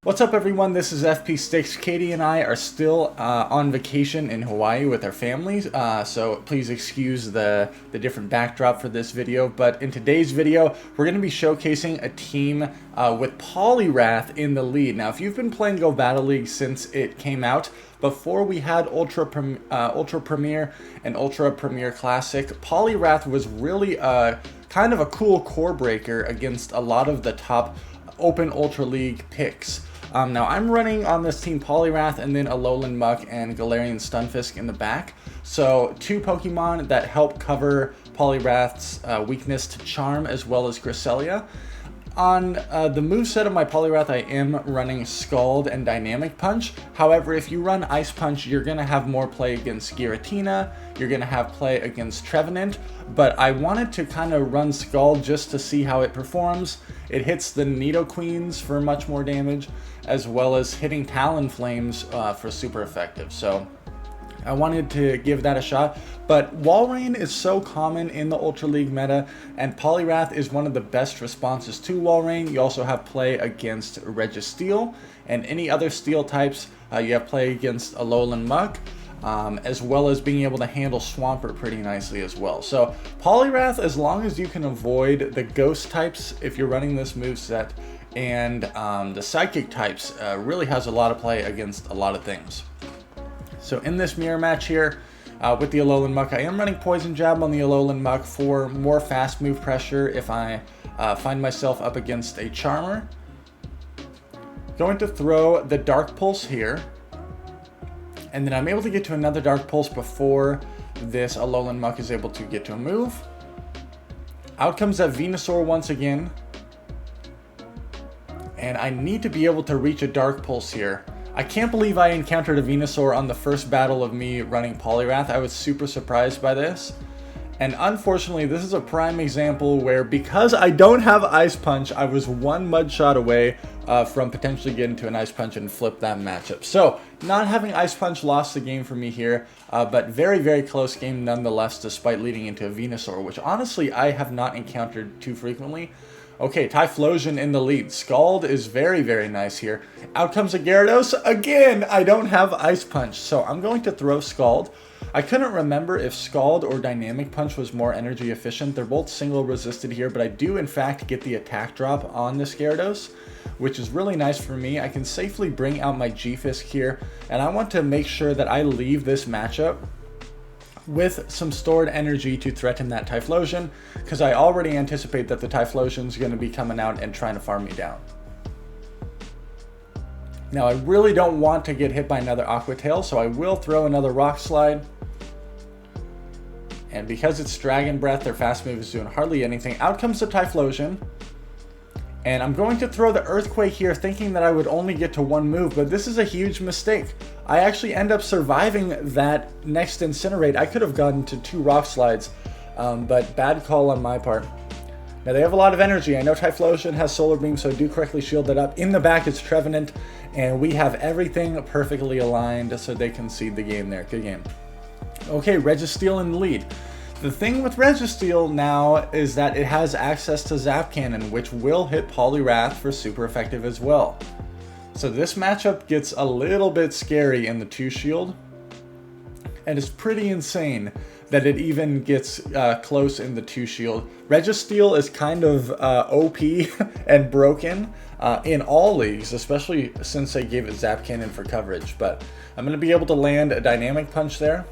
What's up everyone, this is FP Sticks. Katie and I are still on vacation in Hawaii with our families, so please excuse the different backdrop for this video. But in today's video, we're going to be showcasing a team with POLIWRATH in the lead. Now, if you've been playing Go Battle League since it came out, before we had Ultra Premier and Ultra Premier Classic, POLIWRATH was really kind of a cool core breaker against a lot of the top Open Ultra League picks. Now I'm running on this team POLIWRATH and then Alolan Muck and Galarian Stunfisk in the back. So two Pokemon that help cover POLIWRATH's weakness to Charm as well as Cresselia. On the moveset of my POLIWRATH, I am running Scald and Dynamic Punch. However, if you run Ice Punch, you're going to have more play against Giratina, you're going to have play against Trevenant, but I wanted to kind of run Scald just to see how it performs. It hits the Nidoqueens for much more damage, as well as hitting Talonflames for super effective. So I wanted to give that a shot, but Walrein is so common in the Ultra League meta, and POLIWRATH is one of the best responses to Walrein. You also have play against Registeel and any other steel types. You have play against Alolan Muck, as well as being able to handle Swampert pretty nicely as well. So POLIWRATH, as long as you can avoid the ghost types if you're running this moveset, and the psychic types, really has a lot of play against a lot of things. So in this mirror match here with the Alolan Muck, I am running Poison Jab on the Alolan Muck for more fast move pressure if I find myself up against a Charmer. Going to throw the Dark Pulse here, and then I'm able to get to another Dark Pulse before this Alolan Muck is able to get to a move. Out comes that Venusaur once again, and I need to be able to reach a Dark Pulse here. I can't believe I encountered a Venusaur on the first battle of me running POLIWRATH. I was super surprised by this. And unfortunately, this is a prime example where, because I don't have Ice Punch, I was one mud shot away from potentially getting to an Ice Punch and flip that matchup. So, not having Ice Punch lost the game for me here, but very, very close game nonetheless, despite leading into a Venusaur, which honestly I have not encountered too frequently. Okay, Typhlosion in the lead. Scald is very, very nice here. Out comes a Gyarados. Again, I don't have Ice Punch, so I'm going to throw Scald. I couldn't remember if Scald or Dynamic Punch was more energy efficient. They're both single resisted here, but I do in fact get the attack drop on this Gyarados, which is really nice for me. I can safely bring out my G-Fisk here, and I want to make sure that I leave this matchup with some stored energy to threaten that Typhlosion, because I already anticipate that the Typhlosion is going to be coming out and trying to farm me down. Now, I really don't want to get hit by another Aqua Tail, so I will throw another Rock Slide. And because it's Dragon Breath, their fast move is doing hardly anything. Out comes the Typhlosion. And I'm going to throw the Earthquake here, thinking that I would only get to one move, but this is a huge mistake. I actually end up surviving that next Incinerate. I could have gotten to 2 Rock Slides, but bad call on my part. Now, they have a lot of energy. I know Typhlosion has Solar Beam, so do correctly shield that up. In the back is Trevenant, and we have everything perfectly aligned so they can seed the game there. Good game. Okay, Registeel in the lead. The thing with Registeel now is that it has access to Zap Cannon, which will hit POLIWRATH for super effective as well. So this matchup gets a little bit scary in the 2 shield, and it's pretty insane that it even gets close in the 2 shield. Registeel is kind of OP and broken in all leagues, especially since they gave it Zap Cannon for coverage, but I'm going to be able to land a Dynamic Punch there.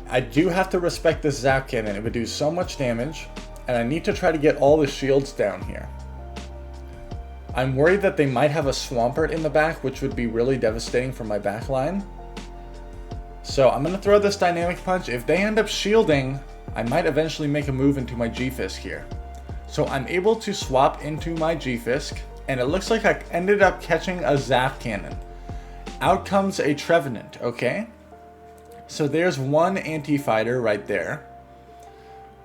I do have to respect this Zap Cannon. It would do so much damage, and I need to try to get all the shields down here. I'm worried that they might have a Swampert in the back, which would be really devastating for my back line. So I'm going to throw this Dynamic Punch. If they end up shielding, I might eventually make a move into my G-Fisk here. So I'm able to swap into my G-Fisk, and it looks like I ended up catching a Zap Cannon. Out comes a Trevenant, okay? So there's one anti-fighter right there,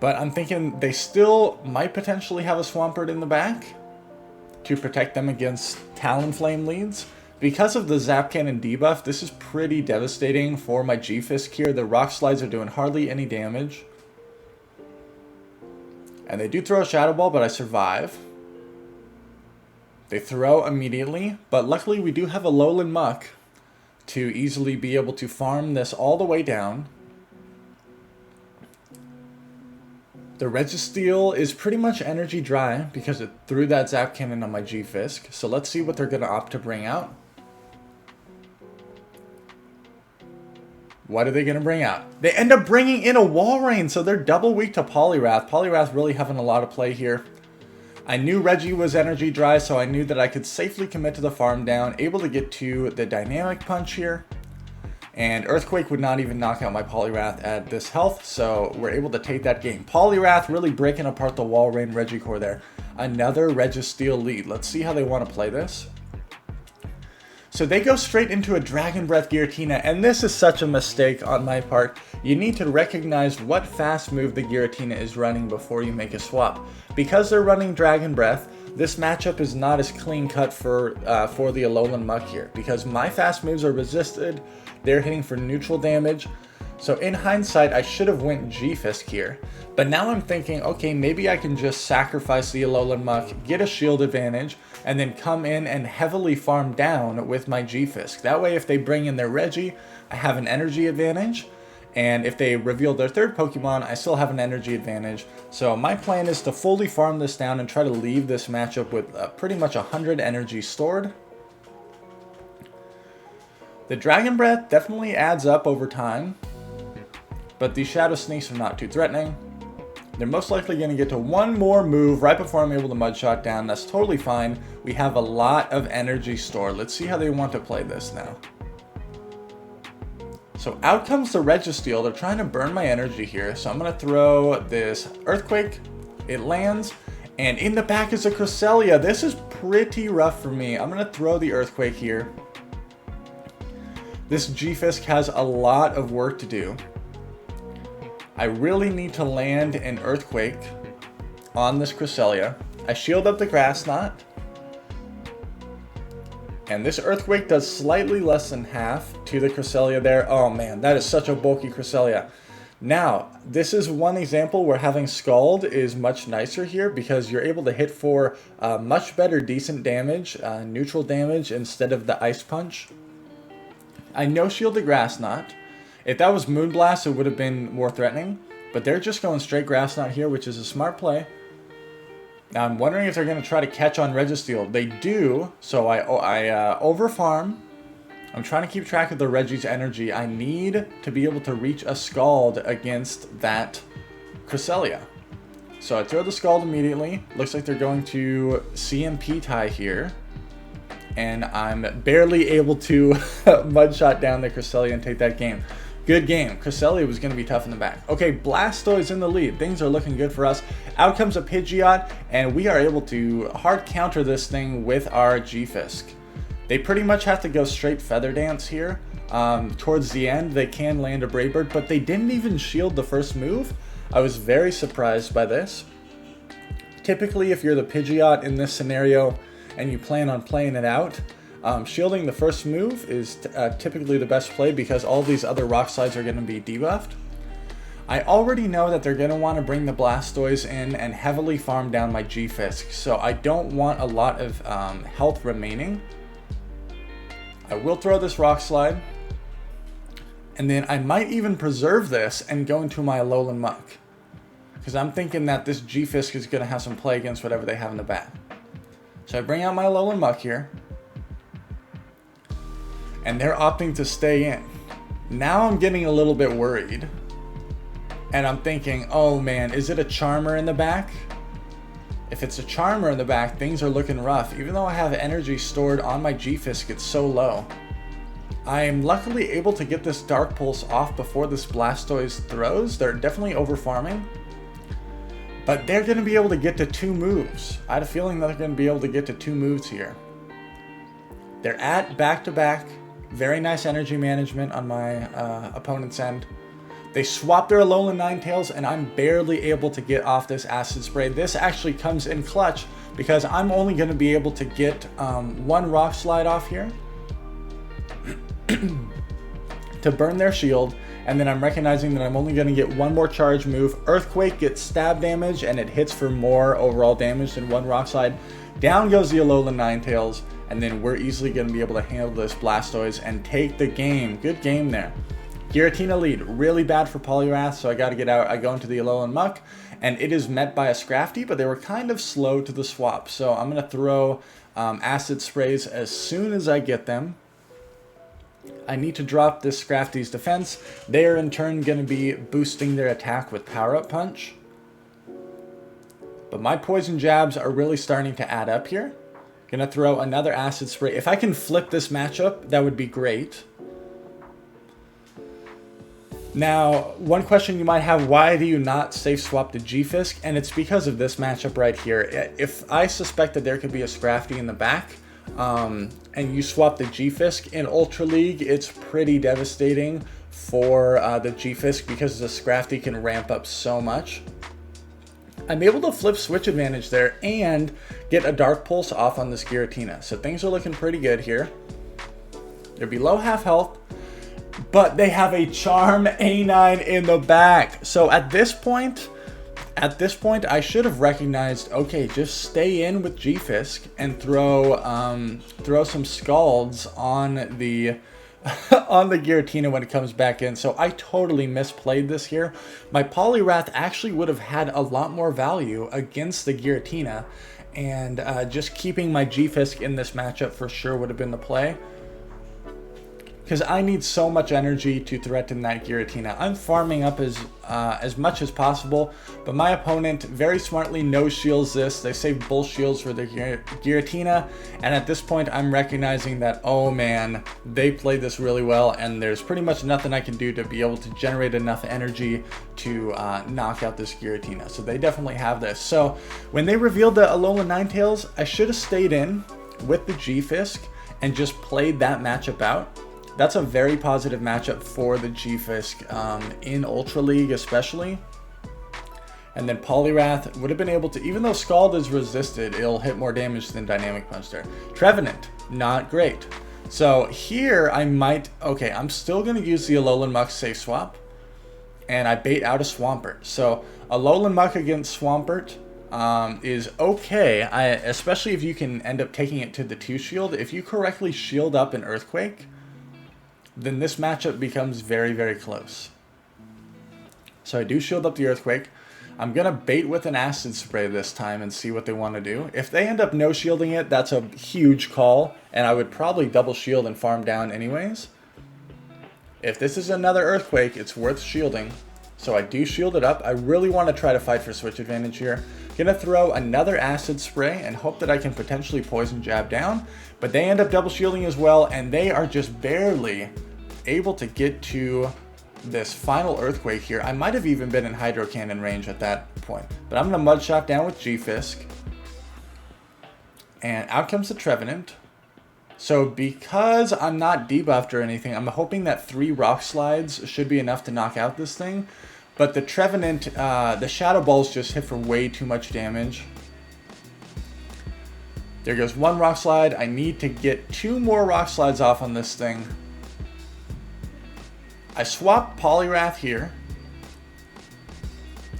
but I'm thinking they still might potentially have a Swampert in the back to protect them against Talonflame leads. Because of the Zap Cannon debuff, this is pretty devastating for my G-Fisk here. The Rock Slides are doing hardly any damage. And they do throw a Shadow Ball, but I survive. They throw immediately, but luckily we do have a Alolan Muck to easily be able to farm this all the way down. The Registeel is pretty much energy dry because it threw that Zap Cannon on my G-Fisk. So let's see what they're going to opt to bring out. What are they going to bring out? They end up bringing in a Walrein, so they're double weak to Poliwrath. Poliwrath really having a lot of play here. I knew Reggie was energy dry, so I knew that I could safely commit to the farm down, able to get to the Dynamic Punch here. And Earthquake would not even knock out my Poliwrath at this health, so we're able to take that game. Poliwrath really breaking apart the Walrein Regicore there. Another Registeel lead. Let's see how they want to play this. So they go straight into a Dragon Breath Giratina, and this is such a mistake on my part. You need to recognize what fast move the Giratina is running before you make a swap. Because they're running Dragon Breath, this matchup is not as clean cut for the Alolan Muck here, because my fast moves are resisted. They're hitting for neutral damage. So in hindsight, I should have went G-Fisk here. But now I'm thinking, okay, maybe I can just sacrifice the Alolan Muck, get a shield advantage, and then come in and heavily farm down with my G-Fisk. That way, if they bring in their Reggie, I have an energy advantage. And if they reveal their third Pokemon, I still have an energy advantage. So my plan is to fully farm this down and try to leave this matchup with pretty much 100 energy stored. The Dragon Breath definitely adds up over time, but these Shadow Sneaks are not too threatening. They're most likely going to get to one more move right before I'm able to Mud Shot down. That's totally fine. We have a lot of energy stored. Let's see how they want to play this now. So out comes the Registeel. They're trying to burn my energy here. So I'm going to throw this Earthquake. It lands. And in the back is a Cresselia. This is pretty rough for me. I'm going to throw the Earthquake here. This G-Fisk has a lot of work to do. I really need to land an Earthquake on this Cresselia. I shield up the Grass Knot. And this Earthquake does slightly less than half to the Cresselia there. Oh man, that is such a bulky Cresselia. Now, this is one example where having Scald is much nicer here because you're able to hit for much better decent damage, neutral damage instead of the Ice Punch. I no-shield the Grass Knot. If that was Moonblast, it would have been more threatening. But they're just going straight Grass Knot here, which is a smart play. Now I'm wondering if they're going to try to catch on Registeel. They do, so I overfarm. I'm trying to keep track of the Reggie's energy. I need to be able to reach a Scald against that Cresselia. So I throw the Scald immediately. Looks like they're going to CMP tie here. And I'm barely able to Mud Shot down the Cresselia and take that game. Good game. Cresselia was going to be tough in the back. Okay, Blastoise in the lead. Things are looking good for us. Out comes a Pidgeot, and we are able to hard counter this thing with our G-Fisk. They pretty much have to go straight Feather Dance here. Towards the end, they can land a Brave Bird, but they didn't even shield the first move. I was very surprised by this. Typically, if you're the Pidgeot in this scenario and you plan on playing it out, shielding the first move is typically the best play because all these other Rock Slides are going to be debuffed. I already know that they're going to want to bring the Blastoise in and heavily farm down my G-Fisk, so I don't want a lot of health remaining. I will throw this Rock Slide, and then I might even preserve this and go into my Alolan Muck, because I'm thinking that this G-Fisk is going to have some play against whatever they have in the back. So I bring out my Alolan Muck here. And they're opting to stay in. Now I'm getting a little bit worried. And I'm thinking, oh man, is it a Charmer in the back? If it's a Charmer in the back, things are looking rough. Even though I have energy stored on my G-Fisk, it's so low. I am luckily able to get this Dark Pulse off before this Blastoise throws. They're definitely over farming. But they're going to be able to get to 2 moves. I had a feeling that they're going to be able to get to 2 moves here. They're at back-to-back. Very nice energy management on my opponent's end. They swap their Alolan Ninetales, and I'm barely able to get off this Acid Spray. This actually comes in clutch because I'm only going to be able to get 1 Rock Slide off here to burn their shield, and then I'm recognizing that I'm only going to get one more charge move. Earthquake gets stab damage, and it hits for more overall damage than one Rock Slide. Down goes the Alolan Ninetales, and then we're easily going to be able to handle this Blastoise and take the game. Good game there. Giratina lead, really bad for Poliwrath, so I got to get out. I go into the Alolan Muck, and it is met by a Scrafty, but they were kind of slow to the swap. So I'm going to throw Acid Sprays as soon as I get them. I need to drop this Scrafty's defense. They are in turn going to be boosting their attack with Power Up Punch. But my poison jabs are really starting to add up here. Gonna throw another Acid Spray. If I can flip this matchup, that would be great. Now, one question you might have, why do you not safe swap to G-Fisk? And it's because of this matchup right here. If I suspect that there could be a Scrafty in the back, and you swap the G-Fisk in Ultra League, it's pretty devastating for the G-Fisk because the Scrafty can ramp up so much. I'm able to flip switch advantage there and get a Dark Pulse off on this Giratina. So things are looking pretty good here. They're below half health, but they have a Charm A9 in the back. So at this point, I should have recognized, okay, just stay in with G-Fisk and throw some Scalds on the on the Giratina when it comes back in. So I totally misplayed this here. My Poliwrath actually would have had a lot more value against the Giratina, and just keeping my G-Fisk in this matchup for sure would have been the play. Because I need so much energy to threaten that Giratina. I'm farming up as much as possible, but my opponent very smartly no-shields this. They save both shields for the Giratina, and at this point I'm recognizing that, oh man, they played this really well, and there's pretty much nothing I can do to be able to generate enough energy to knock out this Giratina. So they definitely have this. So when they revealed the Alolan Ninetales, I should have stayed in with the G-Fisk and just played that matchup out. That's a very positive matchup for the G-Fisk in Ultra League especially. And then Poliwrath would have been able to, even though Scald is resisted, it'll hit more damage than Dynamic Punch there. Trevenant, not great. So here I might, okay, I'm still going to use the Alolan Muck safe swap. And I bait out a Swampert. So Alolan Muck against Swampert is okay, especially if you can end up taking it to the 2-shield. If you correctly shield up an Earthquake, then this matchup becomes very, very close. So I do shield up the Earthquake. I'm going to bait with an Acid Spray this time and see what they want to do. If they end up no-shielding it, that's a huge call, and I would probably double shield and farm down anyways. If this is another Earthquake, it's worth shielding. So I do shield it up. I really want to try to fight for switch advantage here. Gonna throw another Acid Spray and hope that I can potentially Poison Jab down, but they end up double shielding as well, and they are just barely able to get to this final Earthquake here. I might have even been in Hydro Cannon range at that point, but I'm gonna Mud Shot down with G-Fisk, and out comes the Trevenant. So because I'm not debuffed or anything, I'm hoping that 3 Rock Slides should be enough to knock out this thing. But the Trevenant, the Shadow Balls just hit for way too much damage. There goes 1 Rock Slide. I need to get 2 more Rock Slides off on this thing. I swap Poliwrath here.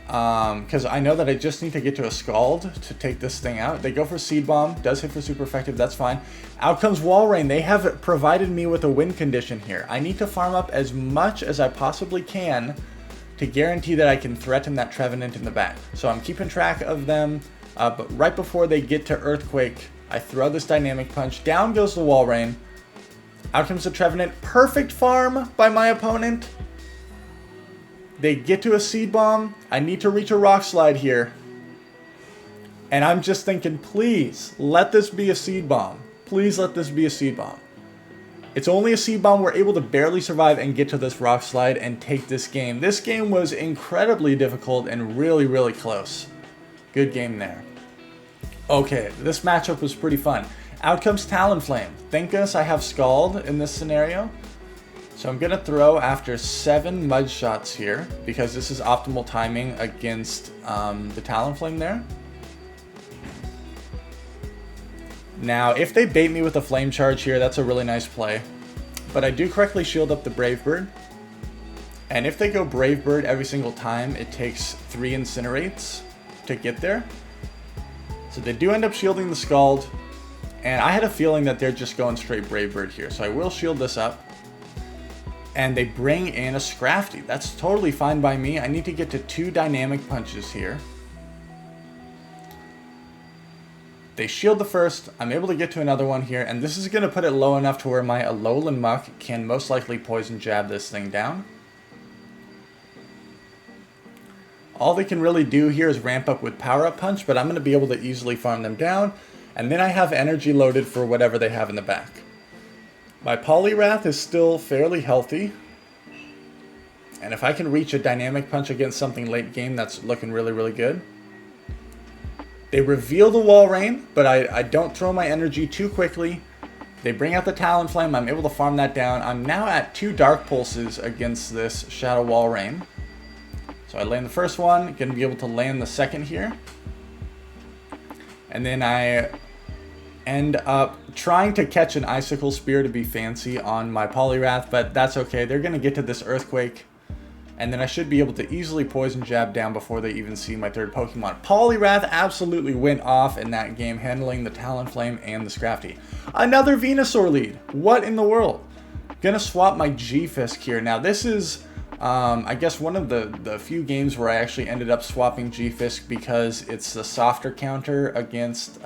Because I know that I just need to get to a Scald to take this thing out. They go for Seed Bomb. Does hit for super effective. That's fine. Out comes Walrein. They have provided me with a win condition here. I need to farm up as much as I possibly can to guarantee that I can threaten that Trevenant in the back. So I'm keeping track of them. But right before they get to Earthquake, I throw this Dynamic Punch. Down goes the Walrein. Out comes the Trevenant. Perfect farm by my opponent. They get to a Seed Bomb. I need to reach a Rock Slide here. And I'm just thinking, please, let this be a Seed Bomb. Please let this be a Seed Bomb. It's only a Seed Bomb. We're able to barely survive and get to this Rock Slide and take this game. This game was incredibly difficult and really, really close. Good game there. Okay, this matchup was pretty fun. Out comes Talonflame. Thank goodness I have Scald in this scenario. So I'm going to throw after 7 Mud Shots here, because this is optimal timing against the Talonflame there. Now, if they bait me with a Flame Charge here, that's a really nice play. But I do correctly shield up the Brave Bird. And if they go Brave Bird every single time, it takes 3 Incinerates to get there. So they do end up shielding the Scald. And I had a feeling that they're just going straight Brave Bird here. So I will shield this up. And they bring in a Scrafty. That's totally fine by me. I need to get to 2 Dynamic Punches here. They shield the first. I'm able to get to another one here. And this is going to put it low enough to where my Alolan Muck can most likely Poison Jab this thing down. All they can really do here is ramp up with Power Up Punch, but I'm going to be able to easily farm them down. And then I have energy loaded for whatever they have in the back. My Poliwrath is still fairly healthy. And if I can reach a Dynamic Punch against something late game, that's looking really, really good. They reveal the Walrein, but I don't throw my energy too quickly. They bring out the Talonflame. I'm able to farm that down. I'm now at 2 Dark Pulses against this Shadow Walrein. So I land the first one, going to be able to land the second here. And then I end up trying to catch an Icicle Spear to be fancy on my Poliwrath, but that's okay. They're going to get to this Earthquake. And then I should be able to easily Poison Jab down before they even see my third Pokemon. Poliwrath absolutely went off in that game, handling the Talonflame and the Scrafty. Another Venusaur lead. What in the world? Gonna swap my G-Fisk here. Now this is... I guess one of the few games where I actually ended up swapping G-Fisk because it's the softer counter against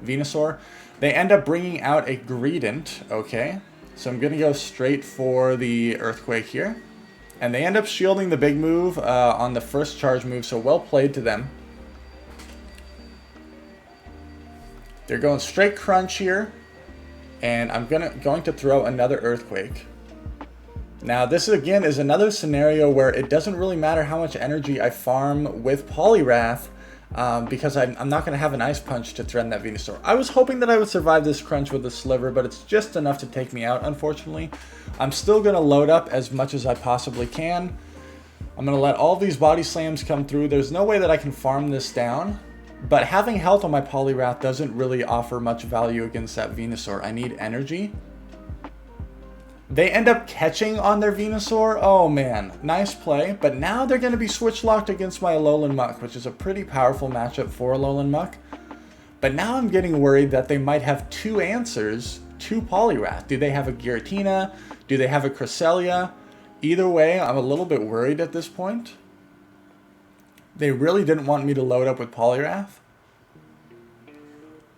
Venusaur. They end up bringing out a Greedent, okay? So I'm going to go straight for the Earthquake here. And they end up shielding the big move on the first charge move, so well played to them. They're going straight Crunch here, and I'm going to throw another Earthquake. Now this again is another scenario where it doesn't really matter how much energy I farm with Poliwrath because I'm not going to have an Ice Punch to threaten that Venusaur. I was hoping that I would survive this Crunch with a Sliver, but it's just enough to take me out, unfortunately. I'm still going to load up as much as I possibly can. I'm going to let all these Body Slams come through. There's no way that I can farm this down, but having health on my Poliwrath doesn't really offer much value against that Venusaur. I need energy. They end up catching on their Venusaur. Oh man, nice play. But now they're going to be switch locked against my Alolan Muck, which is a pretty powerful matchup for Alolan Muck. But now I'm getting worried that they might have 2 answers to Poliwrath. Do they have a Giratina? Do they have a Cresselia? Either way, I'm a little bit worried at this point. They really didn't want me to load up with Poliwrath.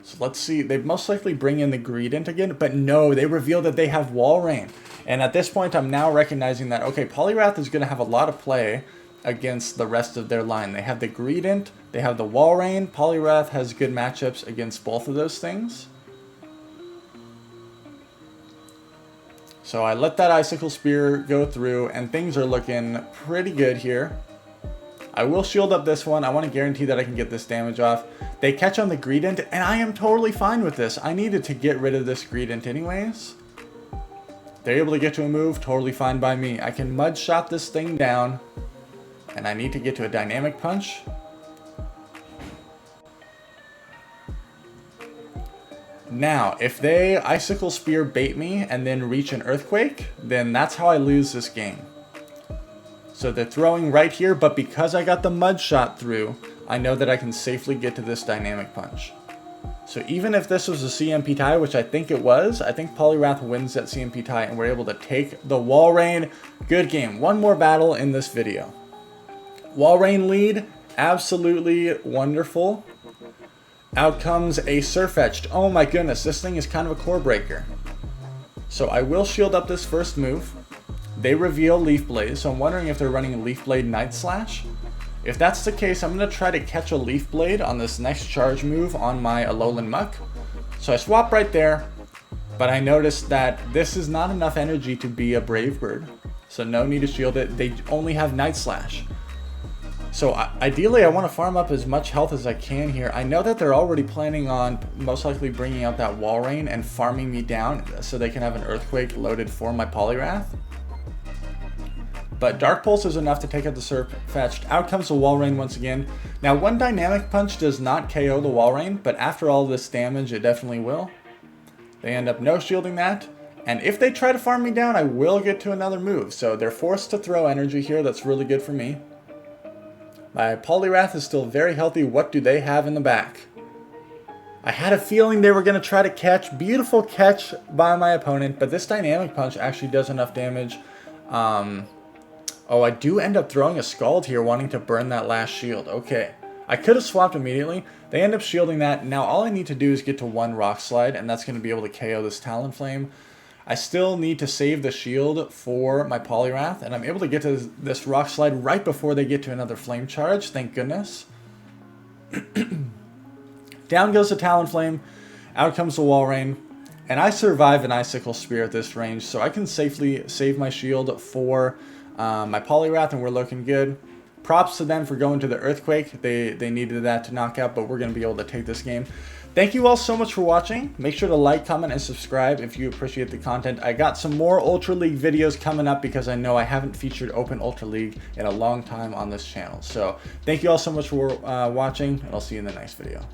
So let's see, they most likely bring in the Greedent again, but no, they reveal that they have Walrein. And at this point, I'm now recognizing that, okay, Poliwrath is going to have a lot of play against the rest of their line. They have the Greedent, they have the Walrein. Poliwrath has good matchups against both of those things. So I let that Icicle Spear go through, and things are looking pretty good here. I will shield up this one. I want to guarantee that I can get this damage off. They catch on the Greedent, and I am totally fine with this. I needed to get rid of this Greedent anyways. They're able to get to a move, totally fine by me. I can Mud Shot this thing down, and I need to get to a Dynamic Punch. Now, if they Icicle Spear bait me and then reach an Earthquake, then that's how I lose this game. So they're throwing right here, but because I got the Mud Shot through, I know that I can safely get to this Dynamic Punch. So even if this was a CMP tie, which I think it was, I think Poliwrath wins that CMP tie and we're able to take the Walrein. Good game. One more battle in this video. Walrein lead, absolutely wonderful. Out comes a Sirfetch'd. Oh my goodness, this thing is kind of a core breaker. So I will shield up this first move. They reveal Leaf Blaze, so I'm wondering if they're running Leaf Blade Night Slash. If that's the case, I'm going to try to catch a Leaf Blade on this next charge move on my Alolan Muck. So I swap right there, but I noticed that this is not enough energy to be a Brave Bird. So no need to shield it. They only have Night Slash. So ideally, I want to farm up as much health as I can here. I know that they're already planning on most likely bringing out that Walrein and farming me down so they can have an Earthquake loaded for my Poliwrath. But Dark Pulse is enough to take out the Sirfetch'd. Out comes the Walrein once again. Now, one Dynamic Punch does not KO the Walrein, but after all this damage, it definitely will. They end up no-shielding that. And if they try to farm me down, I will get to another move. So they're forced to throw energy here. That's really good for me. My Poliwrath is still very healthy. What do they have in the back? I had a feeling they were going to try to catch. Beautiful catch by my opponent, but this Dynamic Punch actually does enough damage. Oh, I do end up throwing a Scald here, wanting to burn that last shield. Okay. I could have swapped immediately. They end up shielding that. Now all I need to do is get to one Rock Slide, and that's going to be able to KO this Talonflame. I still need to save the shield for my Poliwrath, and I'm able to get to this Rock Slide right before they get to another Flame Charge, thank goodness. Down goes the Talonflame, out comes the Walrein, and I survive an Icicle Spear at this range, so I can safely save my shield for my Poliwrath, and we're looking good. Props to them for going to the Earthquake. They needed that to knock out, but we're going to be able to take this game. Thank you all so much for watching. Make sure to like, comment, and subscribe if you appreciate the content. I got some more Ultra League videos coming up because I know I haven't featured Open Ultra League in a long time on this channel. So thank you all so much for watching, and I'll see you in the next video.